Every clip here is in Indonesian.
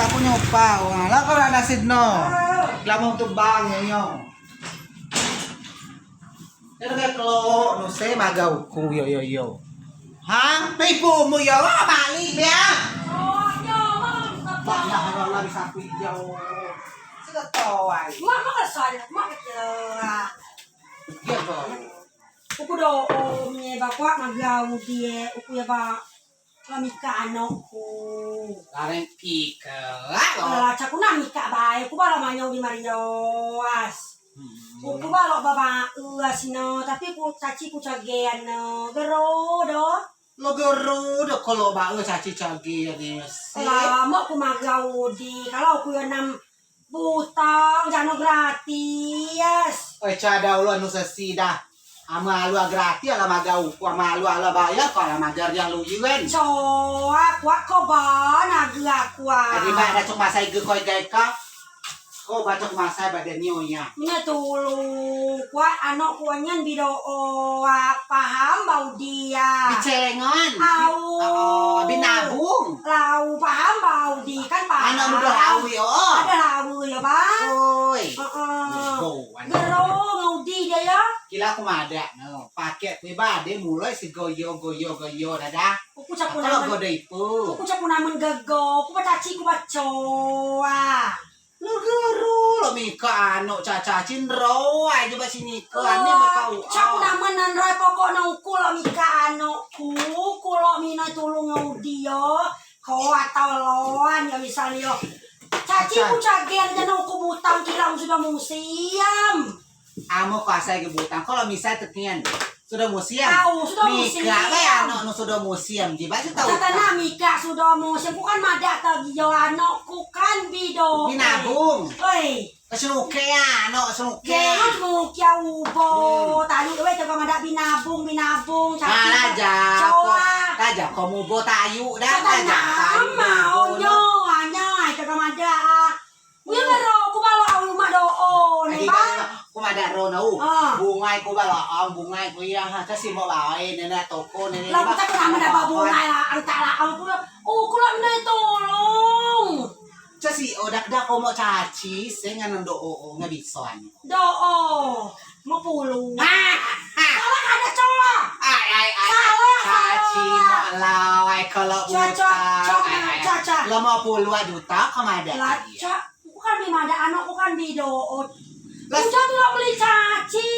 aku nyoba. Wah, lah kau ada sidno. Lamong tubang yo. Kaya kalau nuse magawku yo. Ha? Tipu mo yo, bali ya. Banyak kalau lagi sapi yo. Sudah tahu ay. Mama kasal, mama kira. Iya po. Uku do nye bakwa magaw die uku ya ba kami ka ano ko. Kareng pika. Ala caku na mika bae, uku bala manyaw di Marios. Uku bala baba uas no, tapi ku caci ku cagean no. Gero do. Lo guru do kalau ba caci cagi ya ni. Ala mo ku magaw di kalau ku yo nam butang jano gratis. Oi cada ulo anu sesida. Ama lu gratis ala magau, ku ama lu ala bayar ko ala magar yang lu yuan. Coa kuat ko ba nagla kuat. Adi ba da cuk masai ge koi gai ka. Ko ba cuk masai ba de nyonya. Mina tulu kuat anak kuanyan bido paham bau dia. Bicelengan. Au. Binabung. Lau paham bau di kan paham. Anak muda lawi oh. Ada lau ya bang. Oi. Gero ngaudi dia ya. Kila aku mada no. Pakai kue bade mulai si goyo dadah. Kuku capu Kalau naman. gode ipu. Kuku capu naman gago. Kuku pacaci ku bacoa. Lu guru lo mika anu cacacin ro aja ba sini ke ane makau. Capu naman nan roy pokok nang kulo mika ano kulo mina tulung ngaudi yo. Kau atauan ya misalnya yo. Caci ku cager jangan ku butang kilang sudah museum. Amo kasai ke butang kalau misalnya tekian sudah museum. Tahu sudah museum. Mika kayak anu sudah museum jiba sih tahu. Kata Mika sudah museum ku kan mada tagi yo anakku kan bido. Binabung. Oi. Kesenuke ya, anu senuke. Jangan mau kia ubo. Tadi we coba mada binabung. Raja. Raja kamu bo tayu dah raja. Mau nyo hanya coba mada. Uya bero ku balo awu madoo nih bang. Ku mada ro nau. Bungai ku balo bungai ku ya ha si mo bae nenek toko nenek. Lah kita pernah mendapat bungai lah antara aku ku lah menai tolong. Si odak dah kau mau caci, saya nggak nendo ngabisan. Doo, mau puluh. Salah ada cowok. Salah. Caci mau lawai kalau Caca. Lo mau puluhan juta, kamu ada? Laca, bukan di mana anakku kan di doo. Udah tuh lah beli caci,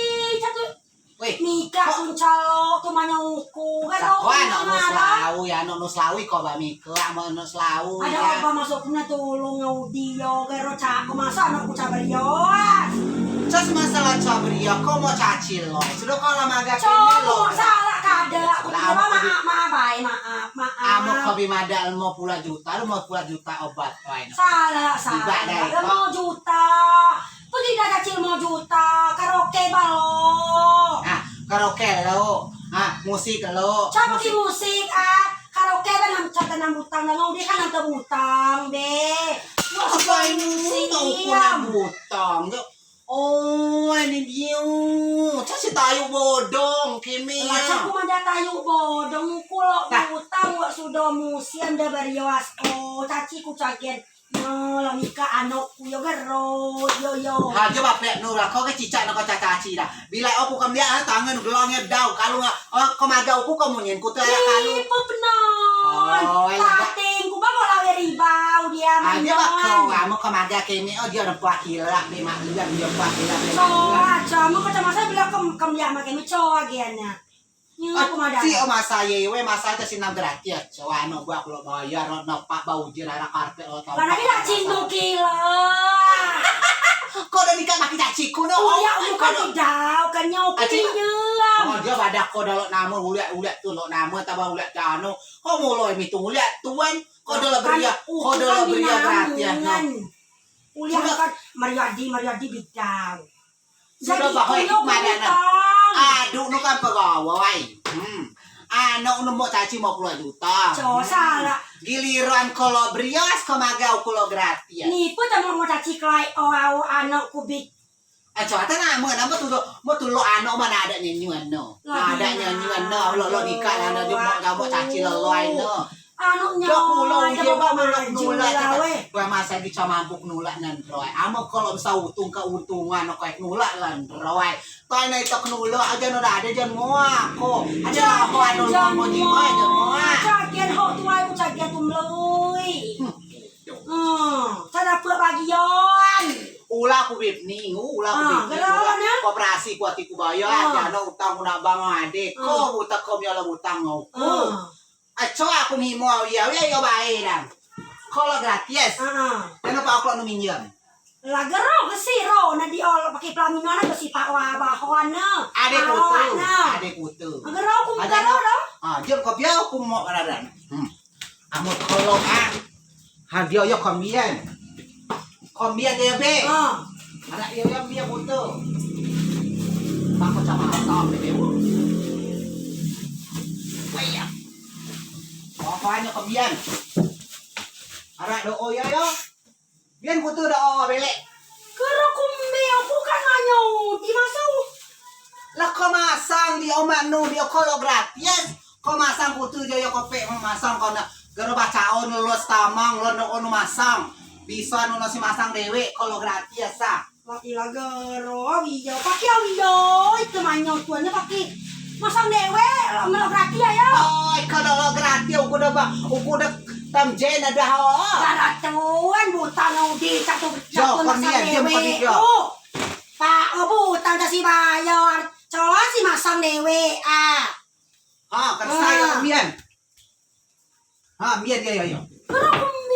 Mika kuncalo tuh manyuku kan oh anak Slawi ya anak Slawi kok mbak Mika sama anak Slawi ada apa masuknya tulung ngaudio kero cak masa anakku cabarios terus masalah cabria kok mau caci lo sudah kalau maga kini lo salah kada aku maaf amo kopi madal mau puluh juta lu mau puluh juta obat salah mau juta tuh tidak kecil mau juta karaoke balo karaoke lo, musik lo. Coba di musik karaoke kan nang butang nang dia kan nang butang be. Apa ini ukuran butang? Oh ini dia, casi tayu bodong kimi. Macam kumanda tayu bodong kulo butang wak sudah museum dah beriwas. Oh caci ku cagen. No, lamika anakku yo gero yo. Ha coba plek nura kau ke cicak nak cacaci dah. Bila aku kam dia tangan gelongnya dau kalau kau magau ku kamu nyen ku tu ya kalau. Ipo penon. Pating ku bago lawe ribau dia manon. Dia bakau kamu kau maga kemi dia ada buat kira di mak dia buat kira. Coba mau kata masa bila kam dia makan coba giannya. Si masa yewe masa itu sinam gratis ya. Coba no gua kalau bayar no pak bau anak karpet lo tau. Karena kita cintu kilo. Kau udah nikah makin caciku no. Oh ya bukan tidak kan nyoknya. Oh dia badak kau dah lo namun ulat tu lo namun tambah ulat jano. Kau mulai mitung ulat tuan. Kau dah beria gratis no. Uliah kan Mariadi bidang. Sudah bahaya mana na. Aduh nu kan pegawai. Anak nu mau caci 50 juta. Salah. Giliran kalau brios kau magau kalau gratis. Nipu tamu mau caci klai anak kubik. Coba nama tu lo anak mana ada nyanyian no. Ada nyanyian no. Lo nikah anak dia mau caci lo no. Anu Jok ulo nyoy dia ba mulak maju nulak lawe. Gua masa di mampu nulak nan roy. Amo kalau sa utung keuntungan kayak nulak lan roy. Toy na itok nulak aja no ada jan moa ko. Ada lah ko anu mo di mo jan moa. Cagian hok tuai ku cagian tumleuy. Cara peur bagian. Ulah ku bib ning, ulah ku bib. Koperasi ku ati ku bayar aja no utang una bang ade. Ko utak ko biala utang ngau. Aco aku mi mau ya yo bae dan. Kalau gratis. Kenapa aku nu minjem? Lah gero kesiro na diol pakai pelaminan ke si Pak Wabahona. Ade kutu. Gero ku gero dong. Jom ko biau ku mo karadan. Amo tolong Hadio yo komien. Komien dia be. Anak yo yo dia kutu. Bako sama asam be. Waya. Pokoknya komien. Arak do yo yo. Bian kutu do belek. Gero ku meo ku kan nganyo di masau. Lah kau masang di omak nu dia kalau gratis. Kau masang kutu jo yo kope masang kau nak gero bacaon lulus tamang lo no masang. Bisa nu si masang dewe kalau gratis sa. Laki lah gero wiyo pakai wiyo itu manyo tuannya pakai masang dewe melo gratis ya. Oi kalau gratis aku udah tamjen ada ho. Daratuan butang di satu masang dewe. Pak butang si bayar. Coba si masang dewe Kan saya mian. Mian dia yo.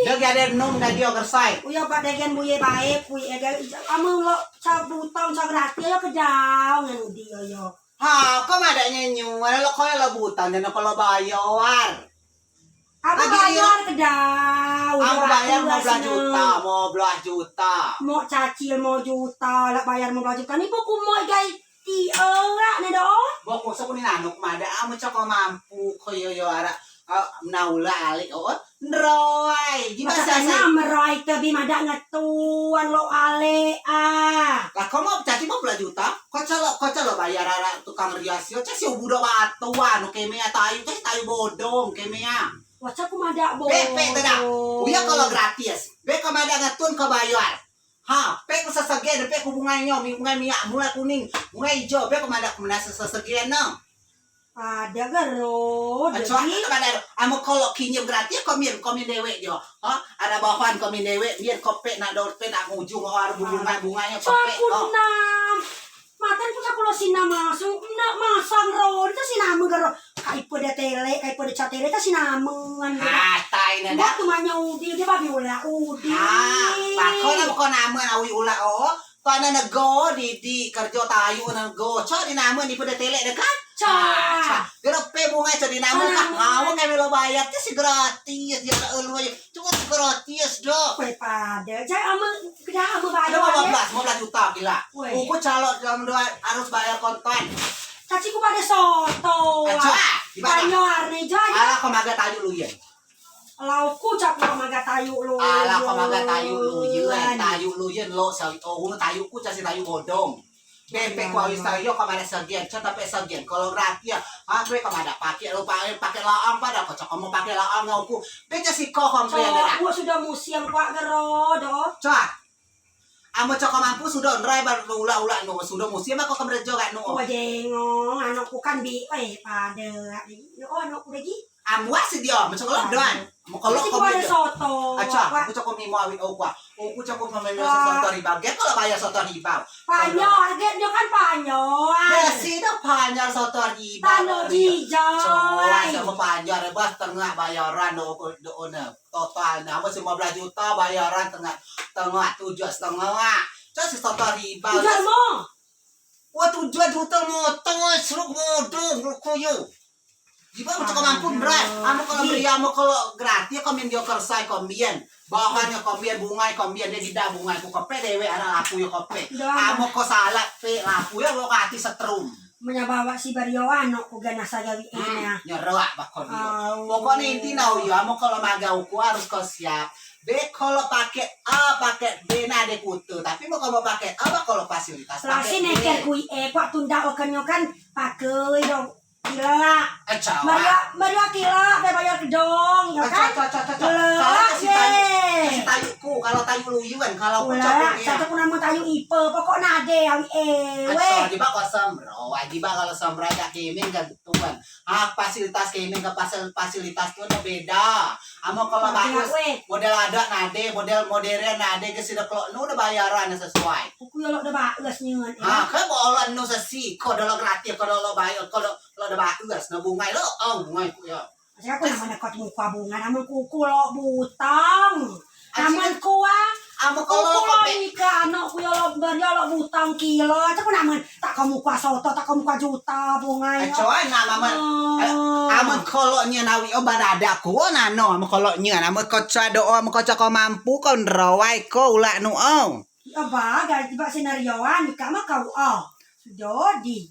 Dia ada nom dah dia kersai. Uya Pak Degen buye baik, buye kamu lo sabutang gratis yo kedau nganu dia yo. Kau ada nyanyi, lo kau lo butang dan kalau bayar. Aku bayar kedau. Aku bayar 15 juta. Mau cacil mau juta, lah bayar 15 juta. Ni buku mau gay ti ora ne do. Bok sa kunin anok mada amo cako mampu koyo yo ara naula alik Roy. Gimana sa meroy te bi mada ngatuan lo ale Lah kau mau caci mau 15 juta? Kau calo bayar ara tukang rias yo casi budo batuan kemea tayu bodong kemea. Waca ku mada bo. Pepe tidak. Uya kalau gratis. Be kau mada ngatun kau bayar. Pe ko sasagyan, pe ko bunga minyak, mulai kuning, bunga hijau, pe ko madak sasagyan no. Ada gero. Jadi amo kalau kinyem gratis komin dewe jo. Ada bahan komin dewe, biar kope nak daur pe nak ujung or bunganya kope. Makan ku sakulo sinama masuk nak masang ro itu sinama gero. Kai pada tele, kai pada catele itu sinama. Tai na da. Waktu manya udi dia babi ulah udi. Pakon na ko nama awi ulah Kana nego di kerja tayu nego. Cho di nama di pada tele dekat. Gero pe bunga cho di nama kan. Awak kami lo bayar si gratis ya euy. Cuma gratis do. Kue pada. Jai ama kedah ama bayar. 15 juta gila. Aku calon jam 2 harus bayar kontan. Caci ku pada soto. Bayar nih jai. Ala ko maga tayu lu ye. Lauku cap lo maga tayu lu. Ala ko maga tayu lu ye. Tayu lu ye lo sa tayu ku casi tayu bodong. Bebek ko awis tayo ka mana sagian, tapi sagian kalau gratis ya, gue kamada pakai lo pakai laang pada kocok kamu pakai laang ngauku. Beja si kok kamu yang ada. Gua sudah musim Pak Gero do. Cok. Amo cok mampu sudah ndrai bar ulah no sudah musim aku keberjo gak no. Gua jengong anakku kan bi pada. Oh anakku lagi. Amwa si dia, macam kalau doan. Mau kalau kau ada soto. Acha, aku cakap mi mau awit okwa. Aku cakap pememel soto riba. Dia kalau bayar soto riba. Panyor, dia kan panyor. Besi dah panyor soto riba. Panyor hijau. Coba sama panyor, bas tengah bayaran do total. Nama 15 juta bayaran tengah 7,5. Cak si soto riba. Tujuan mo. Wah 7 juta motor, seruk modong, kuyu. Jika aku cakap mampu berat, amo kalau gratis komen dia kersai komen, bahannya komen bunga komen dia tidak bunga aku kope dewe ada lapu yo kope, amo ko salah pe lapu yo lo kati setrum. Menyabawa si Barioano ku ganas saja nya. Nyeroak bakon yo. Pokoknya inti nau yo, amo kalau magau ku harus kau siap. B kalau pakai A pakai B nade kutu, tapi mau kalau pakai A kalau fasilitas. Lasi neker kui kok tunda okan kan pakai dong. Gila. Maria gila, bayar gedong, ya kan? Kasih tayuku, kalau tayu luyuan, kalau Ulah, satu pun nama tayu ipe, pokok nade yang Di ba ko sembro, di ba kalau sembro ada gaming kan tuan. Fasilitas gaming ke fasilitas tuh beda. Amo kalau bagus model ada nade, model modern nade ke sida kalau nu udah bayaran sesuai. Kuku lo udah bagus nyeun. Ke bolon nu sesi, kalau lo gratis, kalau lo bayar, kalau lo udah bagus, na bungai lo, bungai ku ya. Saya aku namanya kot muka bunga, namun kuku lo butang. Namun kuah, amo kalau lo nikah anak ku ya lo butang kilo. Itu pun namun tak kamu kuah soto, tak kamu kuah juta bunga ya. Coy, nama amun kalau nya nawi o barada ko nano, amun kalau nya amun ko cado amun ko cako mampu kon rawai ko ulah nu o. Ya ba, gaya tiba senarioan nikah mah kau sudah di.